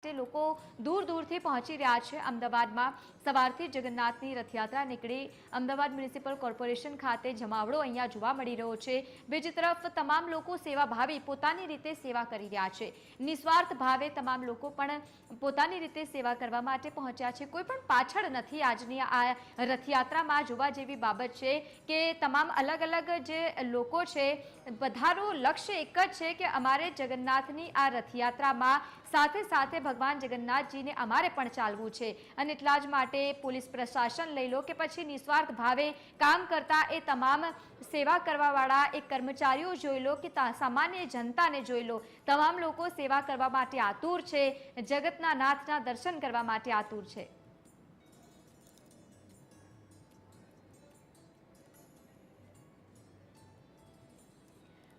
માટે લોકો દૂર દૂરથી પહોંચી રહ્યા છે। અમદાવાદમાં સવારથી જગન્નાથની રથયાત્રા નીકળી અમદાવાદ મ્યુનિસિપલ કોર્પોરેશન ખાતે જમાવડો અહીંયા જોવા મળી રહ્યો છે। બીજી તરફ તમામ લોકો સેવાભાવી પોતાની રીતે સેવા કરી રહ્યા છે। નિસ્વાર્થ ભાવે તમામ લોકો પણ પોતાની રીતે સેવા કરવા માટે પહોંચ્યા છે। કોઈ પણ પાછળ નથી। આજની આ રથયાત્રામાં જોવા જેવી બાબત છે કે તમામ અલગ અલગ જે લોકો છે બધાનું લક્ષ્ય એક જ છે કે અમારે જગન્નાથની આ રથયાત્રામાં સાથે સાથે ભગવાન જગન્નાથજીને અમારે પણ ચાલવું છે। અને એટલા જ માટે પોલીસ પ્રશાસન લઈ લો કે પછી નિસ્વાર્થ ભાવે કામ કરતા એ તમામ સેવા કરવાવાળા એ કર્મચારીઓ જોઈ લો કે સામાન્ય જનતાને જોઈ લો, તમામ લોકો સેવા કરવા માટે આતુર છે। જગતના નાથના દર્શન કરવા માટે આતુર છે।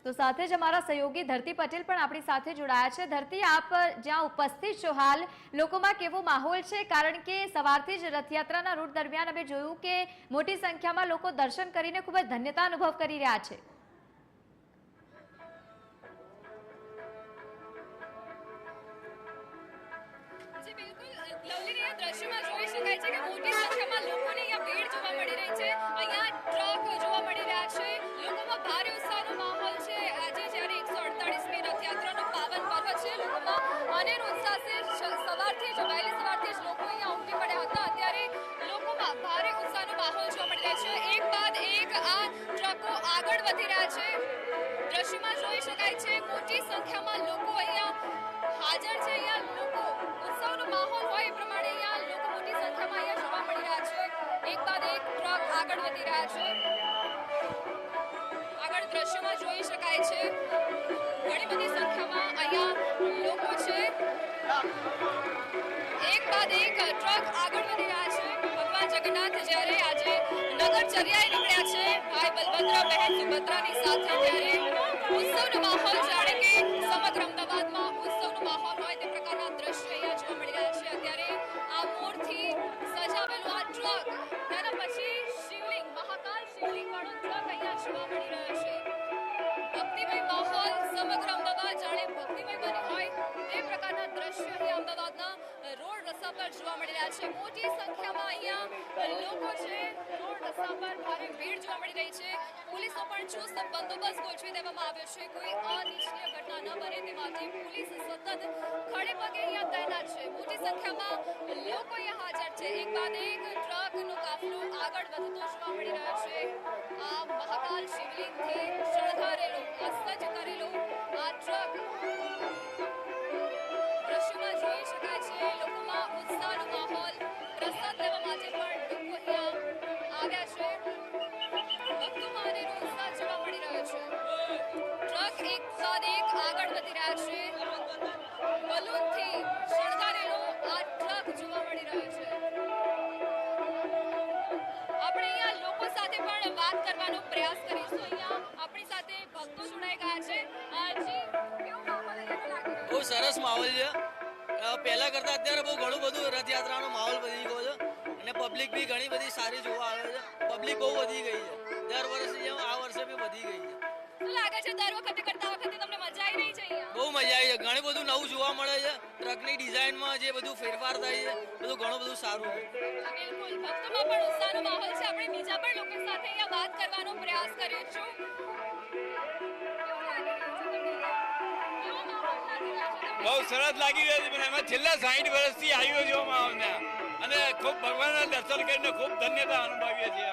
તો સાથે જ અમારા સહયોગી ધરતી પટેલ પણ આપણી સાથે જોડાયા છે। ધરતી, આપ જ્યાં ઉપસ્થિત છો હાલ, લોકોમાં કેવો માહોલ છે? કારણ કે સવારથી જ રથયાત્રાના રૂટ દરમિયાન અમે જોયું કે મોટી સંખ્યામાં લોકો દર્શન કરીને ખૂબ જ ધન્યતા અનુભવ કરી રહ્યા છે। દ્રશ્યમાં જોઈ શકાય છે કે મોટી સંખ્યામાં લોકોની અહીંયા ભીડ જોવા મળી રહી છે। અહીંયા ટ્રક જોવા મળી રહ્યા છે। લોકોમાં ભારે ઉત્સાહનો માહોલ છે। આજે જ્યારે 148મી રથયાત્રાનો પાવન પર્વ છે, લોકોમાં અનેરો ઉત્સાહ છે। સવારથી જ વહેલી સવારથી જ લોકો અહીંયા ઉમટી પડ્યા હતા। અત્યારે લોકોમાં ભારે ઉત્સાહનો માહોલ જોવા મળી રહ્યો છે। એક બાદ એક આ ટ્રકો આગળ વધી રહ્યા છે। દ્રશ્યમાં જોઈ શકાય છે મોટી સંખ્યામાં લોકો અહીંયા હાજર છે। અહીંયા લોકો ઉત્સવનો માહોલ હોય એ પ્રમાણે અહીંયા લોકો મોટી સંખ્યામાં અહીંયા જોવા મળી રહ્યા છે। એક બાદ એક ટ્રક આગળ વધી રહ્યા છે। આગળ દ્રશ્યમાં જોઈ શકાય છે ઘણી બધી સંખ્યામાં અહીંયા લોકો છે। એક બાદ એક ટ્રક આગળ વધી રહ્યા છે। ભગવાન જગન્નાથ જ્યારે આજે નગરચર્યાએ નીકળ્યા છે ભાઈ બલભદ્ર બહેન સુભદ્રાની સાથે, ત્યારે ઉત્સવનો માહોલ જાણે કે સમગ્ર અમદાવાદમાં ઉત્સવનો માહોલ હોય તે પ્રકારના દ્રશ્યો અહીંયા જોવા મળી રહ્યા છે। અત્યારે આ મોરથી સજાવેલું આ ટ્રક, તેના પછી શિવલિંગ, મહાકાલ શિવલિંગ વાળો ટ્રક અહીંયા જોવા મળી રહ્યો છે। ભક્તિમય માહોલ સમગ્ર અમદાવાદ જાણે ભક્તિમય બની હોય તે પ્રકારના દ્રશ્યો અહીંયા અમદાવાદના રોડ રસ્તા પર જોવા મળી રહ્યા છે। મોટી સંખ્યામાં અહીંયા લોકો છે। રોડ રસ્તા પર ભારે ભીડ જોવા મળી રહી છે। પોલીસનો પણ ચુસ્ત બંદોબસ્ત ગોઠવી દેવામાં આવ્યો છે। કોઈ અનિચ્છનીય ઘટના ન બને તે માટે પોલીસ સતત ખડે પગે અહીંયા તૈનાત છે। મોટી સંખ્યામાં લોકો અહીંયા હાજર છે। એક બાદ એક ટ્રકનો કાફલો આગળ વધતો જોવા મળી રહ્યો છે। આ મહાકાલ શિવલિંગથી શણગારેલો, સજ્જ કરેલો આ ટ્રક દ્રશ્યમાં જોઈ શકાય છે લોકોમાં ઉત્સાહનો માહોલ। પ્રસાદ લેવા માટે પણ લોકો અહીંયા આવ્યા છે। ભક્તોમાં અનેરો ઉત્સાહ જોવા મળી રહ્યો છે। ટ્રક એક બાદ એક આગળ વધી રહ્યા છે। બલૂનથી શણગારેલો આ ટ્રક જોવા મળી રહ્યો છે। આપણે અહીંયા લોકો સાથે પણ વાત કરવાનો પ્રયાસ કરીશું। અહીંયા આપણી સાથે ભક્તો જોડાઈ ગયા છે। જી, કેવો માહોલ અહીંયા લાગી રહ્યો છે? બહુ સરસ માહોલ છે। પહેલા કરતા અત્યારે બહુ ઘણું બધું રથયાત્રાનો માહોલ વધી ગયો છે અને પબ્લિક બી ઘણી બધી સારી જોવા આવે છે। પબ્લિક બહુ વધી ગઈ છે। દર વર્ષની જેમ આ વર્ષે બી વધી ગઈ છે। શું લાગે છે દર વખતે કરતા વખતે તમને મજા આવી રહી છે અહીંયા? બહુ મજા આવી છે। ઘણું બધું નવું જોવા મળે છે। ટ્રકની ડિઝાઇનમાં જે બધું ફેરફાર થાય છે બધું ઘણું બધું સારું છે। બિલકુલ, ભક્તોમાં પણ ઉત્સાહનો માહોલ છે। આપણે બીજા પણ લોકો સાથે અહીંયા વાત કરવાનો પ્રયાસ કર્યો છે। બહુ સરસ લાગી રહ્યું છે। અમે છેલ્લા 60 વર્ષથી આવ્યો છું અને ખૂબ ભગવાનના દર્શન કરીને ખૂબ ધન્યતા અનુભવીએ છીએ।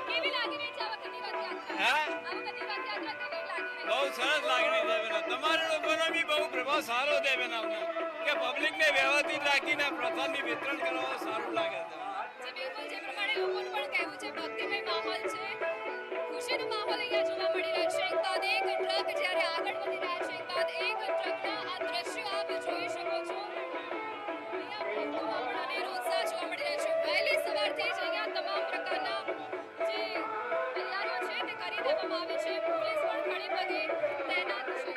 કેવી લાગી રહી છે આ વખતની રથયાત્રા? હા, આ વખતની રથયાત્રા કેવી લાગી રહી છે? બહુ સરસ લાગણી છે બેના। તમારા લોકોનો બી બહુ પ્રભાવ સારો છે બેના અમને, કે પબ્લિકને વ્યવસ્થિત રાખીને પ્રસાદની વિતરણ કરવામાં સારું લાગે છે। જી બિલકુલ, જે પ્રમાણે લોકોનું પણ કહેવું છે ભક્તિમય માહોલ છે, ખુશીનો માહોલ અહીંયા જોવા મળી રહ્યો છે। એક બાદ એક ટ્રક જ્યારે આગળ વધી રહ્યા છે, એક બાદ એક ટ્રકના આ દ્રશ્યો આપ જોઈ શકો છો। અહીંયા ભક્તોમાં પણ અનેરો ઉત્સાહ જોવા મળી રહ્યો છે। વહેલી સવારથી જ અહીંયા તમામ પ્રકારના જે તૈયારીઓ છે તે કરી દેવામાં આવી છે। પોલીસ પણ ઘણી બધી તૈનાત છે।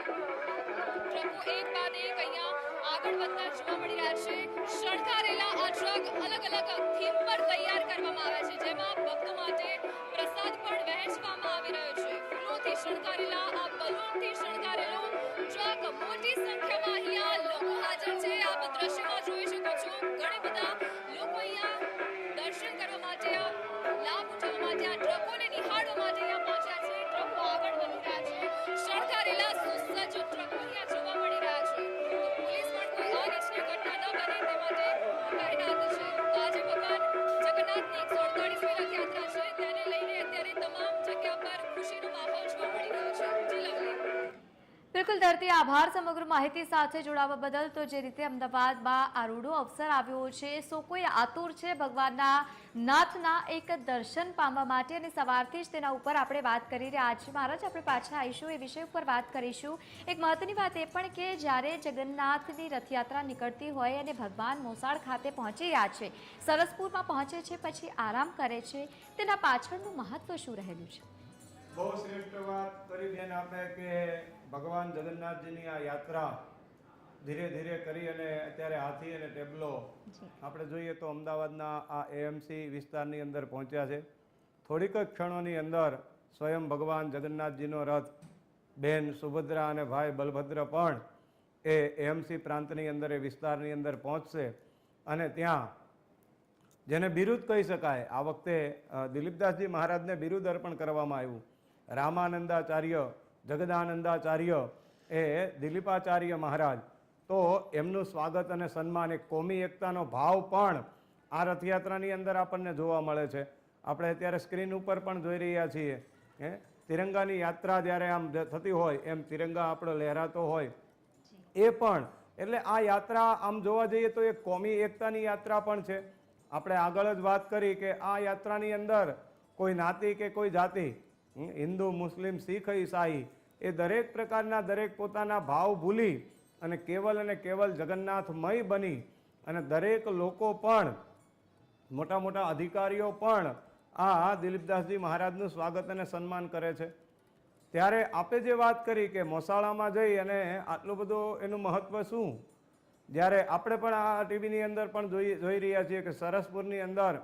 ટ્રકો એક બાદ એક અહીંયા આગળ વધતા જોવા મળી રહ્યા છે। શણગારેલા આ ટ્રક અલગ અલગ થીમ પર તૈયાર કરવામાં આવ્યા છે, જેમાં ભક્તો માટે પ્રસાદ પણ વહેંચવામાં આવી રહ્યો છે। ફૂલોથી શણગારેલા આ બલૂનથી શણગારેલો ટ્રક, મોટી સંખ્યામાં અહીંયા લોકો હાજર છે। આપ આપ દ્રશ્યમાં જોઈ શકો છો ઘણા બધા લોકો અહીંયા દર્શન કરવા માટે લાભ ઉઠાવવા માટે આ ટ્રકોને નિહાળવા માટે અહીંયા પહોંચ્યા છે ટ્રકો આગળ વધી રહ્યા છે શણગારેલા સુસજ્જ ટ્રકો અહીંયા જોવા મળી રહ્યા છે તો પોલીસ પણ કોઈ અનિચ્છનીય ઘટના ન બને તે માટે તૈનાત છે તો આજે ભગવાન જગન્નાથની 148મી રથયાત્રા છે તેને લઈને અત્યારે તમામ જગ્યા પર ખુશીનો માહોલ જોવા મળી રહ્યો છે જી લવલી બિલકુલ ધરતી આભાર સમગ્ર માહિતી સાથે જોડાવા બદલ. તો જે રીતે અમદાવાદમાં આ રૂડો અવસર આવ્યો છે સો કોઈ આતુર છે ભગવાનના નાથના એક દર્શન પામવા માટે અને સવારથી જ તેના ઉપર આપણે વાત કરી રહ્યા છીએ. મહારાજ આપણે પાછા આવીશું એ વિષય ઉપર વાત કરીશું. એક મહત્વની વાત એ પણ કે જ્યારે જગન્નાથની રથયાત્રા નીકળતી હોય અને ભગવાન મોસાળ ખાતે પહોંચી રહ્યા છે, સરસપુરમાં પહોંચે છે, પછી આરામ કરે છે, તેના પાછળનું મહત્વ શું રહેલું છે? બહુ શ્રેષ્ઠ વાત કરી બેન આપણે કે ભગવાન જગન્નાથજીની આ યાત્રા ધીરે ધીરે કરી અને અત્યારે હાથી અને ટેબ્લો આપણે જોઈએ તો અમદાવાદના આ એએમસી વિસ્તારની અંદર પહોંચ્યા છે. થોડીક જ ક્ષણોની અંદર સ્વયં ભગવાન જગન્નાથજીનો રથ બેન સુભદ્રા અને ભાઈ બલભદ્ર પણ એ એએમસી પ્રાંતની અંદર એ વિસ્તારની અંદર પહોંચશે અને ત્યાં જેને બિરુદ કહી શકાય, આ વખતે દિલીપદાસજી મહારાજને બિરુદ અર્પણ કરવામાં આવ્યું. રામાનંદાચાર્ય, જગદાનંદાચાર્ય એ દિલીપાચાર્ય મહારાજ, તો એમનું સ્વાગત અને સન્માન, એક કોમી એકતાનો ભાવ પણ આ રથયાત્રાની અંદર આપણને જોવા મળે છે. આપણે અત્યારે સ્ક્રીન ઉપર પણ જોઈ રહ્યા છીએ તિરંગાની યાત્રા જ્યારે આમ થતી હોય એમ તિરંગા આપણો લહેરાતો હોય એ પણ. એટલે આ યાત્રા આમ જોવા જઈએ તો એક કોમી એકતાની યાત્રા પણ છે. આપણે આગળ જ વાત કરી કે આ યાત્રાની અંદર કોઈ નાતી કે કોઈ જાતિ, હિન્દુ, મુસ્લિમ, શીખ, ઈસાઈ, એ દરેક પ્રકારના દરેક પોતાના ભાવ ભૂલી અને કેવલ જગન્નાથમય બની અને દરેક લોકો પણ, મોટા મોટા અધિકારીઓ પણ આ દિલીપદાસજી મહારાજનું સ્વાગત અને સન્માન કરે છે. ત્યારે આપે જે વાત કરી કે મોસાળામાં જઈ અને આટલું બધું એનું મહત્વ શું, જ્યારે આપણે પણ આ ટીવીની અંદર પણ જોઈ રહ્યા છીએ કે સરસપુરની અંદર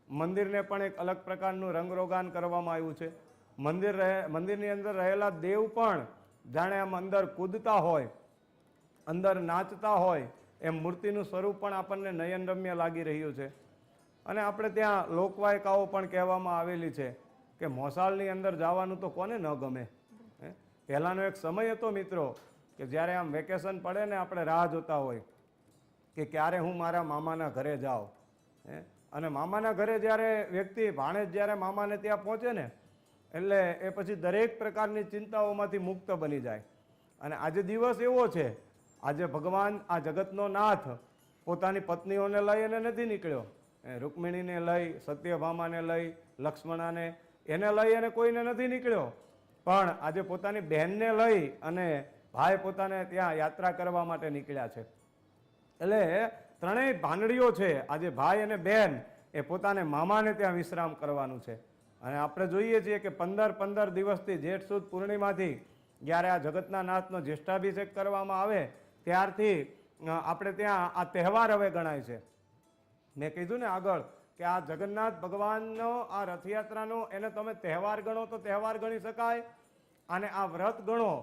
મંદિરને પણ એક અલગ પ્રકારનું રંગરોગાન કરવામાં આવ્યું છે. મંદિરની અંદર રહેલા દેવ પણ જાણે આમ અંદર કૂદતા હોય, અંદર નાચતા હોય એમ મૂર્તિનું સ્વરૂપ પણ આપણને નયનરમ્ય લાગી રહ્યું છે. અને આપણે ત્યાં લોકવાયકાઓ પણ કહેવામાં આવેલી છે કે મોસાળની અંદર જવાનું તો કોને ન ગમે. પહેલાંનો એક સમય હતો મિત્રો કે જ્યારે આમ વેકેશન પડે ને આપણે રાહ જોતા હોય કે ક્યારે હું મારા મામાના ઘરે જાઉં. અને મામાના ઘરે જ્યારે વ્યક્તિ, ભાણેજ જ્યારે મામાને ત્યાં પહોંચે ને એટલે એ પછી દરેક પ્રકારની ચિંતાઓમાંથી મુક્ત બની જાય. અને આજે દિવસ એવો છે, આજે ભગવાન આ જગતનો નાથ પોતાની પત્નીઓને લઈ અને નથી નીકળ્યો. રૂકમિણીને લઈ, સત્યભામાને લઈ, લક્ષ્મણાને એને લઈ અને કોઈને નથી નીકળ્યો, પણ આજે પોતાની બહેનને લઈ અને ભાઈ પોતાને ત્યાં યાત્રા કરવા માટે નીકળ્યા છે. એટલે ત્રણેય ભાનડીઓ છે, આજે ભાઈ અને બહેન એ પોતાને મામાને ત્યાં વિશ્રામ કરવાનું છે. અને આપણે જોઈએ છીએ કે 15 દિવસથી જેઠ સુદ પૂર્ણિમાથી જ્યારે આ જગતના નાથનો જ્યેષ્ઠાભિષેક કરવામાં આવે ત્યારથી આપણે ત્યાં આ તહેવાર હવે ગણાય છે. મેં કીધું ને આગળ કે આ જગન્નાથ ભગવાનનો આ રથયાત્રાનો એને તમે તહેવાર ગણો તો તહેવાર ગણી શકાય, અને આ વ્રત ગણો.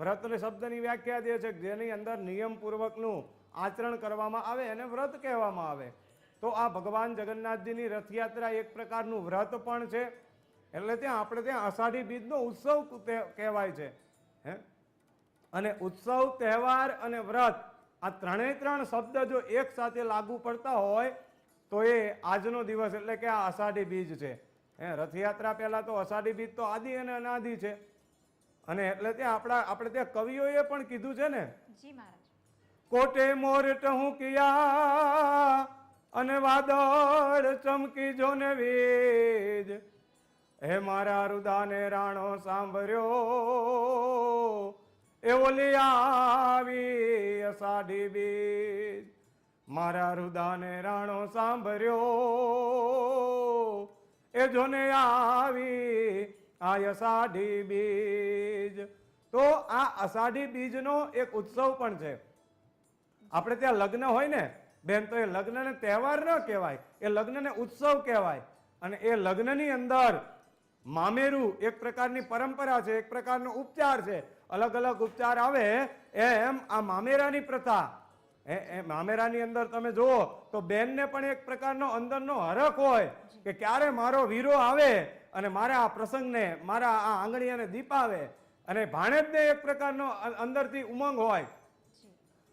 વ્રત શબ્દની વ્યાખ્યા જે છે જેની અંદર નિયમપૂર્વકનું આચરણ કરવામાં આવે એને વ્રત કહેવામાં આવે. તો આ ભગવાન જગન્નાથજીની રથયાત્રા એક પ્રકારનું વ્રત પણ છે. એટલે ત્યાં આપણે ત્યાં અષાઢી બીજનો ઉત્સવ કહેવાય છે. અને ઉત્સવ, તહેવાર અને વ્રત આ ત્રણ શબ્દ જો એક સાથે લાગુ પડતા હોય તો એ આજનો દિવસ એટલે કે આ અષાઢી બીજ છે. રથયાત્રા પહેલા તો અષાઢી બીજ તો આદિ અને અનાદિ છે. અને એટલે ત્યાં આપણે ત્યાં કવિઓએ પણ કીધું છે ને, જી મહારાજ, કોટે મોર ટહુકિયા અને વાદળ ચમકી જો ને વીજ, હે મારા રુદાને રાણો સાંભળ્યો એ ઓલી આવી અષાઢી બીજ. મારા રુદાને રાણો સાંભળ્યો એ જોને આવી આ અષાઢી બીજ. તો આ અષાઢી બીજનો એક ઉત્સવ પણ છે. આપણે ત્યાં લગ્ન હોય ને બેન, તો એ લગ્નને તહેવાર ન કહેવાય, એ લગ્નને ઉત્સવ કહેવાય. અને એ લગ્નની અંદર મામેરું એક પ્રકારની પરંપરા છે, એક પ્રકારનો ઉપચાર છે. અલગ અલગ ઉપચાર આવે એમ આ મામેરાની પ્રથા એ મામેરાની અંદર તમે જુઓ તો બેનને પણ એક પ્રકારનો અંદરનો હરખ હોય કે ક્યારે મારો વીરો આવે અને મારા આ પ્રસંગને મારા આ આંગણીયાને દીપ આવે, અને ભાણેજને એક પ્રકારનો અંદરથી ઉમંગ હોય.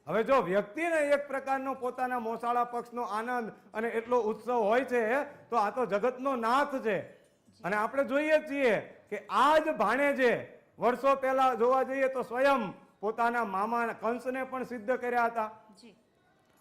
હવે જો વ્યક્તિને એક પ્રકારનો પોતાના મોસાળા પક્ષનો આનંદ અને એટલો ઉત્સવ હોય છે તો આ તો જગતનો નાથ છે. અને આપણે જોઈએ છીએ કે આ જ ભાણેજે વર્ષો પહેલા જોવા જઈએ તો સ્વયં પોતાના મામા કંસને પણ સિદ્ધ કર્યા હતા.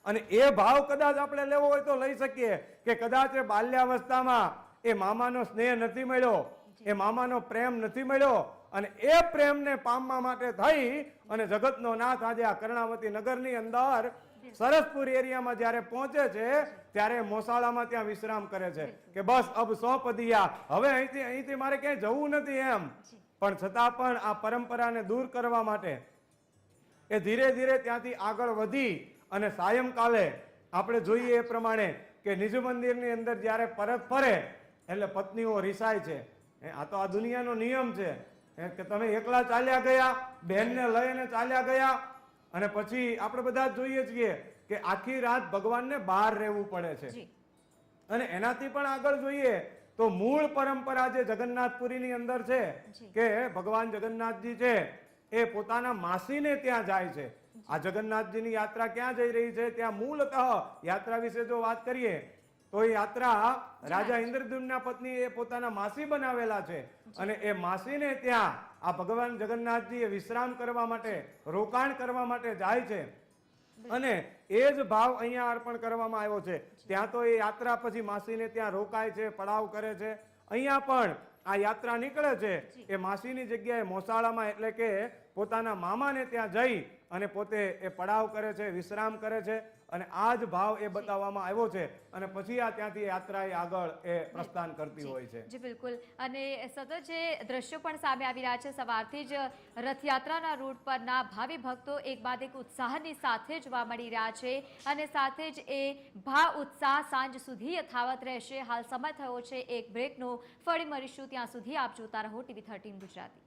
અને એ ભાવ કદાચ આપણે લેવો હોય તો લઈ શકીએ કે કદાચ એ બાલ્યાવસ્થામાં એ મામાનો સ્નેહ નથી મળ્યો, એ મામાનો પ્રેમ નથી મળ્યો, અને એ પ્રેમને પામવા માટે થઈ અને જગતનો નાથ આજે આ કર્ણાવતી નગરની અંદર સરસપુર એરિયામાં જ્યારે પહોંચે છે ત્યારે મોસાળામાં ત્યાં વિશ્રામ કરે છે કે બસ અબ સોંપ દિયા, હવે અહીંથી મારે ક્યાંય જવું નથી એમ. પણ છતાં પણ આ પરંપરાને દૂર કરવા માટે એ ધીરે ધીરે ત્યાંથી આગળ વધી અને સાયંકાલે આપણે જોઈએ એ પ્રમાણે કે નિજ મંદિરની અંદર જ્યારે પરત ફરે એટલે પત્નીઓ રિસાય છે. આ તો આ દુનિયાનો નિયમ છે કે તમે એકલા ચાલ્યા ગયા, બહેનને લઈને ચાલ્યા ગયા, અને પછી આપણે બધા જોઈએ છીએ કે આખી રાત ભગવાનને બહાર રહેવું પડે છે. અને એનાથી પણ આગળ જોઈએ તો મૂળ પરંપરા જે જગન્નાથપુરીની અંદર છે કે ભગવાન જગન્નાથજી છે એ પોતાના માસીને ત્યાં જાય છે. આ જગન્નાથજીની યાત્રા ક્યાં જઈ રહી છે? ત્યાં મૂળતઃ યાત્રા વિશે જો વાત કરીએ તો એ યાત્રા રાજા ઇન્દ્રદ્યુમ્નના પત્ની એ પોતાના માસી બનાવેલા છે, અને એ માસીને ત્યાં આ ભગવાન જગન્નાથજી એ વિશ્રામ કરવા માટે, રોકાણ કરવા માટે જાય છે. અને એ જ ભાવ અહીંયા અર્પણ કરવામાં આવ્યો છે. ત્યાં તો એ યાત્રા પછી માસીને ત્યાં રોકાય છે, પડાવ કરે છે. અહીંયા પણ આ યાત્રા નીકળે છે એ માસીની જગ્યાએ મોસાળામાં, એટલે કે પોતાના મામાને ત્યાં જઈ અને પોતે એ પડાવ કરે છે, વિશ્રામ કરે છે. અને આ જ ભાવ એ બતાવવામાં આવ્યો છે, અને પછી આ ત્યાંથી યાત્રા આગળ એ પ્રસ્થાન કરતી હોય છે. જી બિલકુલ. અને સતત જે દ્રશ્યો પણ સામે આવી રહ્યા છે, સવારથી જ રથયાત્રાના રૂટ પરના ભાવિ ભક્તો એક બાદ એક ઉત્સાહની સાથે જોવા મળી રહ્યા છે, અને સાથે જ એ ભાવ ઉત્સાહ સાંજ સુધી યથાવત રહેશે. હાલ સમય થયો છે એક બ્રેકનો. ફરી મળીશું, ત્યાં સુધી આપ જોતા રહો TV13 ગુજરાતી.